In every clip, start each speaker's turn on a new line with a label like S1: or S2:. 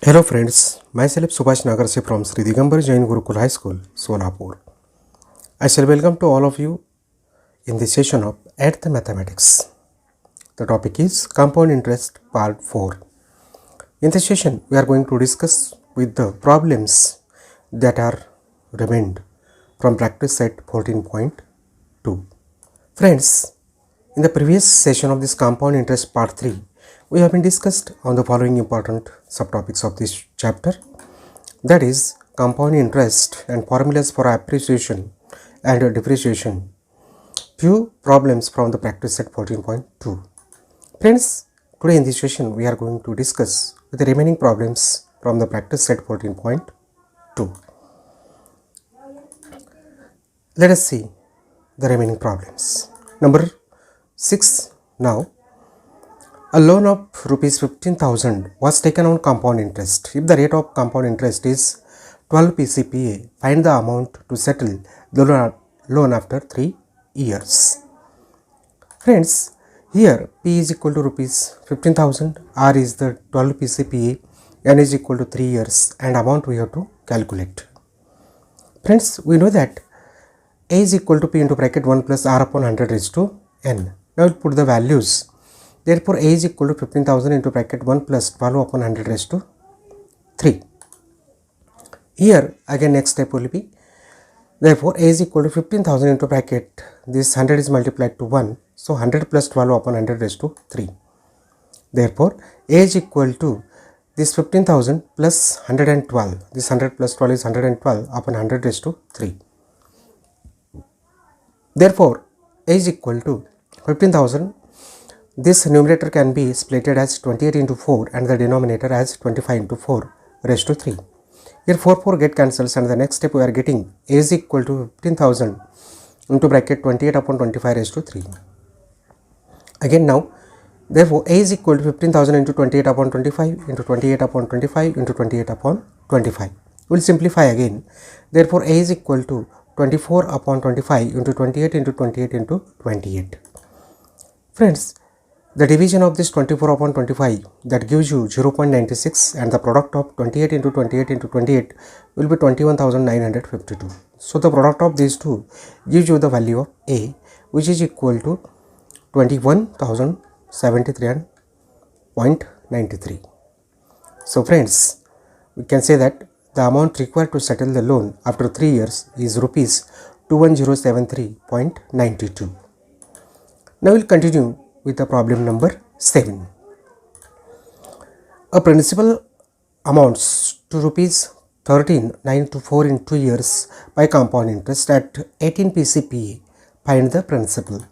S1: Hello friends, myself Subhash Nagarse from Sri Digambar Jain Gurukul High School, Solapur. I shall welcome to all of you in this session of Add the Mathematics. The topic is Compound Interest Part 4. In this session, we are going to discuss with the problems that are remained from practice set 14.2. Friends, in the previous session of this Compound Interest Part 3, we have been discussed on the following important subtopics of this chapter, that is compound interest and formulas for appreciation and depreciation. Few problems from the practice set 14.2. Friends, today in this session we are going to discuss the remaining problems from the practice set 14.2. Let us see the remaining problems. Number 6 now. A loan of rupees 15,000 was taken on compound interest. If the rate of compound interest is 12 PCPA, find the amount to settle the loan after 3 years. Friends, here P is equal to rupees 15,000, R is the 12 PCPA, N is equal to 3 years, and amount we have to calculate. Friends, we know that A is equal to P into bracket 1 plus R upon 100 raised to N. Now we'll put the values. Therefore, A is equal to 15,000 into bracket 1 plus 12 upon 100 raised to 3. Here again next step will be, therefore A is equal to 15,000 into bracket, this 100 is multiplied to 1, so 100 plus 12 upon 100 raised to 3. Therefore, A is equal to this 15,000 plus 112, this 100 plus 12 is 112 upon 100 raised to 3. Therefore, A is equal to 15,000. This numerator can be splitted as 28 into 4 and the denominator as 25 into 4 raised to 3. Here 4 get cancels, and the next step we are getting A is equal to 15,000 into bracket 28 upon 25 raised to 3. Again now, therefore A is equal to 15,000 into 28 upon 25 into 28 upon 25 into 28 upon 25. We will simplify again. Therefore A is equal to 24 upon 25 into 28 into 28 into 28. Friends, the division of this 24 upon 25, that gives you 0.96, and the product of 28 into 28 into 28 will be 21,952. So the product of these two gives you the value of A, which is equal to 21,073.93. So friends, we can say that the amount required to settle the loan after 3 years is rupees 21073.92. Now we'll continue with the problem number 7. A principal amounts to rupees 13,924 in 2 years by compound interest at 18 PCPA. Find the principal.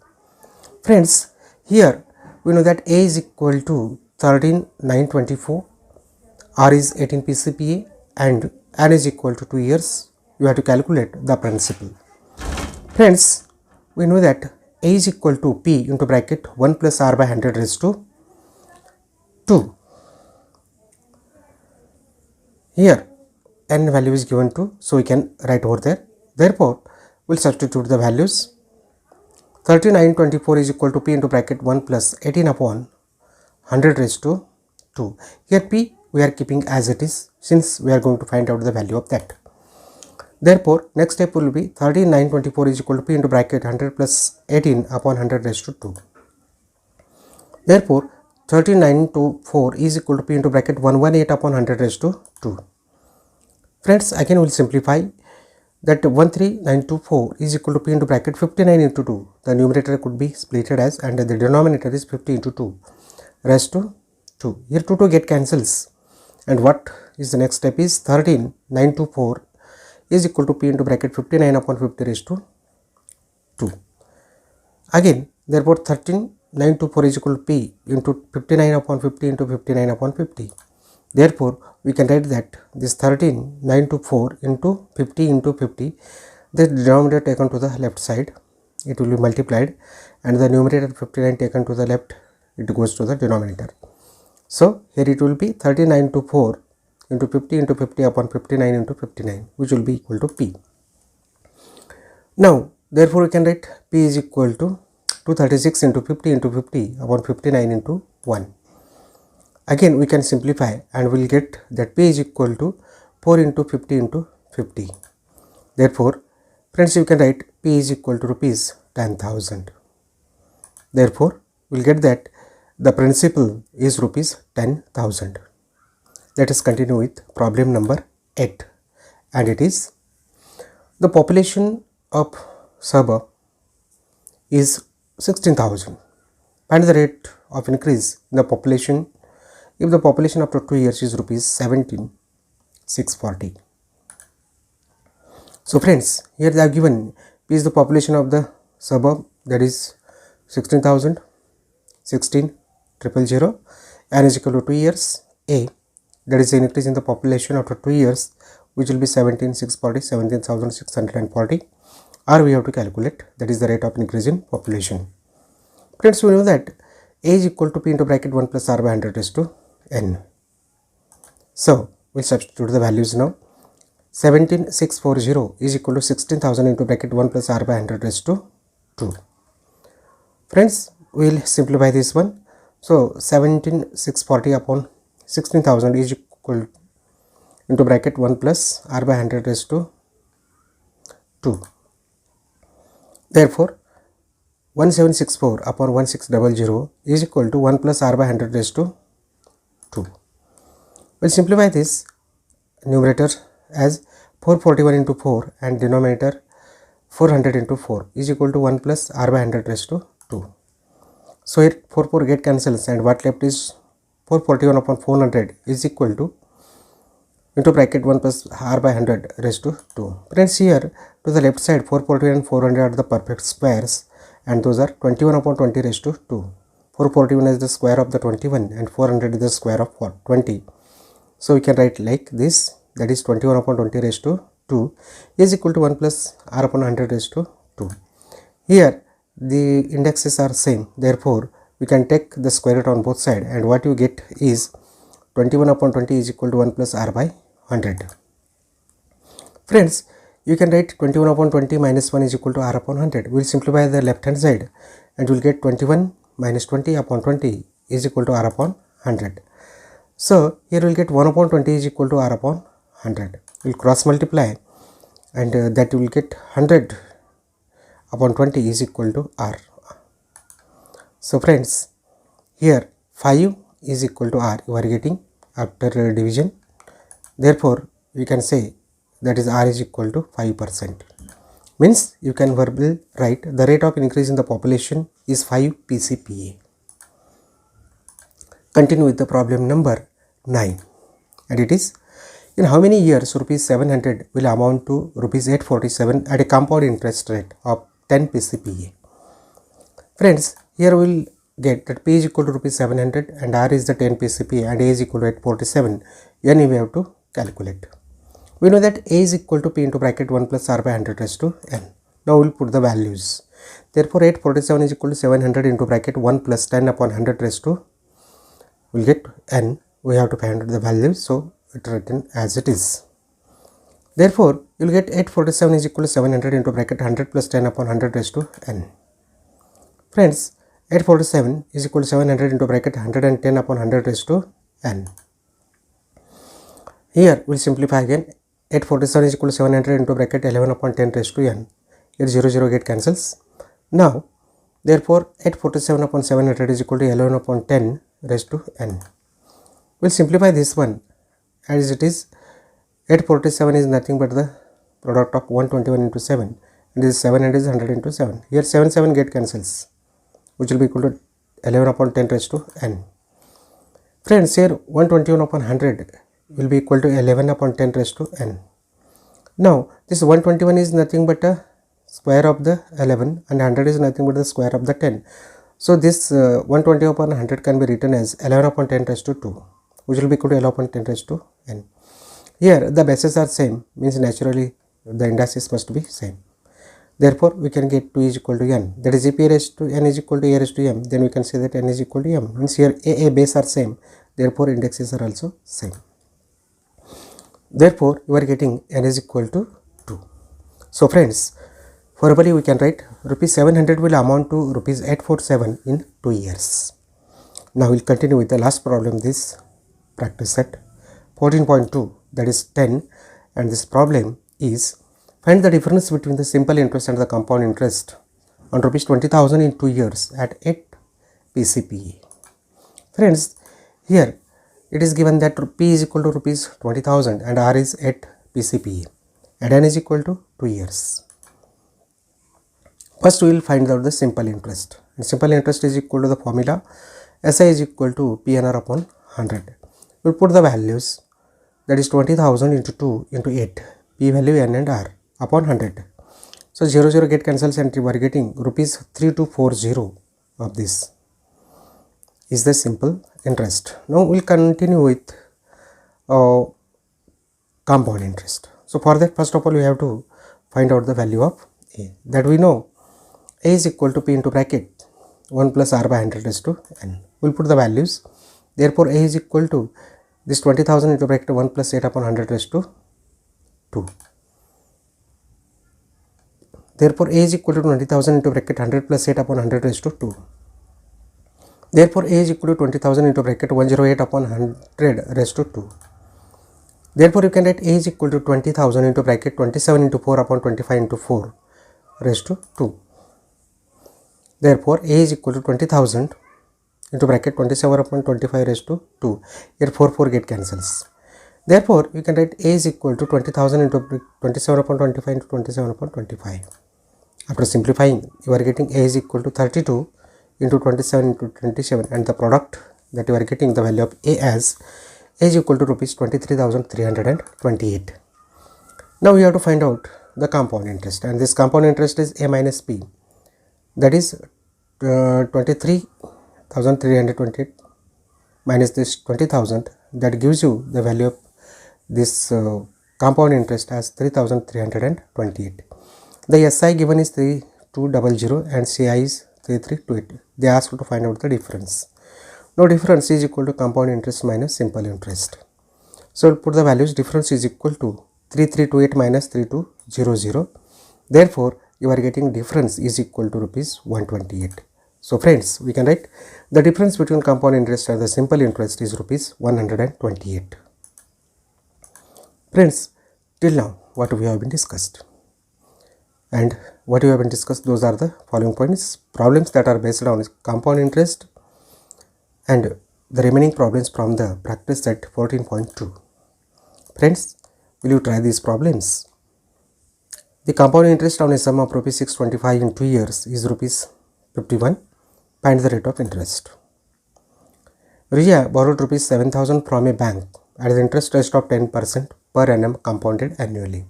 S1: Friends, here we know that A is equal to 13,924, R is 18 PCPA, and N is equal to 2 years. You have to calculate the principal. Friends, we know that A is equal to P into bracket 1 plus R by 100 raised to 2. Here N value is given to, so we can write over there. Therefore, we will substitute the values. 3924 is equal to P into bracket 1 plus 18 upon 100 raised to 2. Here P we are keeping as it is, since we are going to find out the value of that. Therefore, next step will be 3924 is equal to P into bracket 100 plus 18 upon 100 raised to 2. Therefore, 3924 is equal to P into bracket 118 upon 100 raised to 2. Friends, again we will simplify that 13924 is equal to P into bracket 59 into 2. The numerator could be splitted as, and the denominator is 50 into 2 raised to 2. Here 2 get cancels, and what is the next step is 13924 is equal to P into bracket 59 upon 50 raised to 2. Again, therefore 13924 is equal to P into 59 upon 50 into 59 upon 50. Therefore, we can write that this 13924 into 50 into 50, the denominator taken to the left side, it will be multiplied, and the numerator 59 taken to the left, it goes to the denominator. So here it will be 3924 into 50 into 50 upon 59 into 59, which will be equal to P. Now, therefore, we can write P is equal to 236 into 50 into 50 upon 59 into 1. Again we can simplify and we'll get that P is equal to 4 into 50 into 50. Therefore friends, you can write P is equal to rupees 10,000. Therefore we'll get that the principal is rupees 10,000. Let us continue with problem number 8, and it is the population of suburb is 16,000. Find the rate of increase in the population if the population after 2 years is rupees 17,640. So friends, here they are given P is the population of the suburb, that is 16,000, 16,000, n is equal to 2 years. A, that is the increase in the population after 2 years, which will be 17,640, 17,640. Or we have to calculate, that is the rate of increase in population. Friends, we know that A is equal to P into bracket 1 plus R by 100 raised to n. So we'll substitute the values now. 17,640 is equal to 16,000 into bracket 1 plus R by 100 raised to 2. Friends, we'll simplify this one. So 17,640 upon 16,000 is equal into bracket 1 plus R by 100 raised to 2. Therefore 1764 upon 1600 is equal to 1 plus R by 100 raised to 2. We'll simplify this numerator as 441 into 4 and denominator 400 into 4 is equal to 1 plus R by 100 raised to 2. So here 4 get cancels and what left is 441 upon 400 is equal to into bracket 1 plus R by 100 raised to 2. Friends, here to the left side 441 and 400 are the perfect squares, and those are 21 upon 20 raised to 2. 441 is the square of the 21 and 400 is the square of 20. So we can write like this, that is 21 upon 20 raised to 2 is equal to 1 plus R upon 100 raised to 2. Here the indexes are same, therefore we can take the square root on both sides, and what you get is 21 upon 20 is equal to 1 plus R by 100. Friends, you can write 21 upon 20 minus 1 is equal to R upon 100. We will simplify the left hand side and we will get 21 minus 20 upon 20 is equal to R upon 100. So here we will get 1 upon 20 is equal to R upon 100. We will cross multiply and that you will get 100 upon 20 is equal to R. So friends, here 5 is equal to R you are getting after division. Therefore we can say that is R is equal to 5%. Means you can verbally write the rate of increase in the population is 5 PCPA. Continue with the problem number 9, and it is in how many years rupees 700 will amount to rupees 847 at a compound interest rate of 10 PCPA. Friends, here we will get that P is equal to rupees 700 and R is the 10 PCPA and A is equal to 847. N we have to calculate. We know that A is equal to P into bracket 1 plus R by 100 raised to N. Now we will put the values. Therefore 847 is equal to 700 into bracket 1 plus 10 upon 100 raised to, we will get N. We have to find the values, so it written as it is. Therefore you will get 847 is equal to 700 into bracket 100 plus 10 upon 100 raised to N. Friends, 847 is equal to 700 into bracket 110 upon 100 raised to N. Here we will simplify again. 847 is equal to 700 into bracket 11 upon 10 raised to N. Here 0 get cancels. Now therefore 847 upon 700 is equal to 11 upon 10 raised to N. We will simplify this one as it is. 847 is nothing but the product of 121 into 7, and this 700 is 100 into 7. Here 7 get cancels, which will be equal to 11 upon 10 raised to N. Friends, here 121 upon 100 will be equal to 11 upon 10 raised to N. Now this 121 is nothing but a square of the 11 and 100 is nothing but the square of the 10. So this 120 upon 100 can be written as 11 upon 10 raised to 2, which will be equal to 11 upon 10 raised to N. Here the bases are same, means naturally the indices must be same. Therefore we can get 2 is equal to N, that is if A raised to N is equal to A raised to M, then we can say that N is equal to M. Means here A base are same, therefore indexes are also same. Therefore you are getting N is equal to 2. So friends, verbally we can write rupees 700 will amount to rupees 847 in 2 years. Now we'll continue with the last problem, this practice set 14.2, that is 10, and this problem is find the difference between the simple interest and the compound interest on rupees 20,000 in 2 years at 8 PCPE. Friends, here it is given that P is equal to rupees 20,000 and R is 8 PCPE and N is equal to 2 years. First we will find out the simple interest, and simple interest is equal to the formula SI is equal to PNR upon 100. We will put the values, that is 20,000 into 2 into 8, P value N and R upon 100. So 0 get cancels and we are getting rupees 3240 of this is the simple interest. Now we will continue with compound interest. So for that, first of all we have to find out the value of A, that we know A is equal to P into bracket 1 plus R by 100 raised to N. We will put the values. Therefore A is equal to this 20,000 into bracket 1 plus 8 upon 100 raised to 2. Therefore A is equal to 20,000 into bracket 100 plus 8 upon 100 raised to 2. Therefore A is equal to 20,000 into bracket 108 upon 100 raised to 2. Therefore you can write A is equal to 20,000 into bracket 27 into 4 upon 25 into 4 raised to 2. Therefore A is equal to 20,000 into bracket 27 upon 25 raised to 2. Here 4 get cancels. Therefore you can write A is equal to 20,000 into 27 upon 25 into 27 upon 25. After simplifying, you are getting A is equal to 32 into 27 into 27, and the product that you are getting the value of A as A is equal to rupees 23,328. Now we have to find out the compound interest, and this compound interest is A minus P, that is 23,328 minus this 20,000, that gives you the value of this compound interest as 3,328. The SI given is 3200 and CI is 3328. They asked to find out the difference. Now difference is equal to compound interest minus simple interest. So we'll put the values. Difference is equal to 3328 minus 3200. Therefore you are getting difference is equal to rupees 128. So friends, we can write the difference between compound interest and the simple interest is rupees 128. Friends, till now what we have been discussed, and what we have been discussed, those are the following points: problems that are based on compound interest and the remaining problems from the practice set 14.2. Friends, will you try these problems? The compound interest on a sum of rupees 625 in 2 years is rupees 51. Find the rate of interest. Riya borrowed rupees 7,000 from a bank at the interest rate of 10% per annum compounded annually.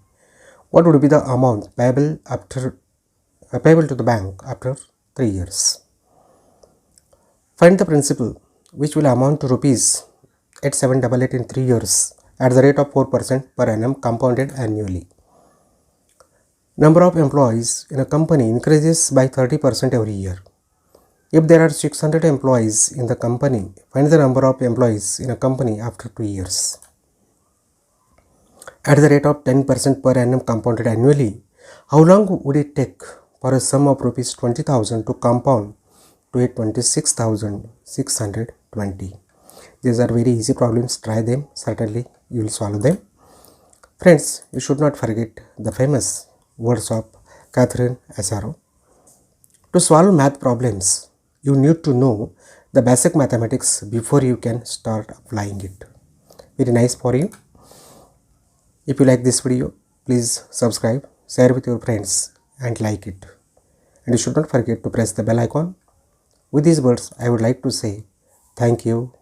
S1: What would be the amount payable to the bank after 3 years? Find the principal which will amount to rupees 8788 in 3 years at the rate of 4% per annum compounded annually. Number of employees in a company increases by 30% every year. If there are 600 employees in the company, find the number of employees in a company after 2 years. At the rate of 10% per annum compounded annually, how long would it take for a sum of rupees 20,000 to compound to a 26,620? These are very easy problems. Try them. Certainly you will solve them. Friends, you should not forget the famous words of Catherine Asaro. To solve math problems, you need to know the basic mathematics before you can start applying it. Very nice for you. If you like this video, please subscribe, share with your friends and like it. And you should not forget to press the bell icon. With these words, I would like to say thank you.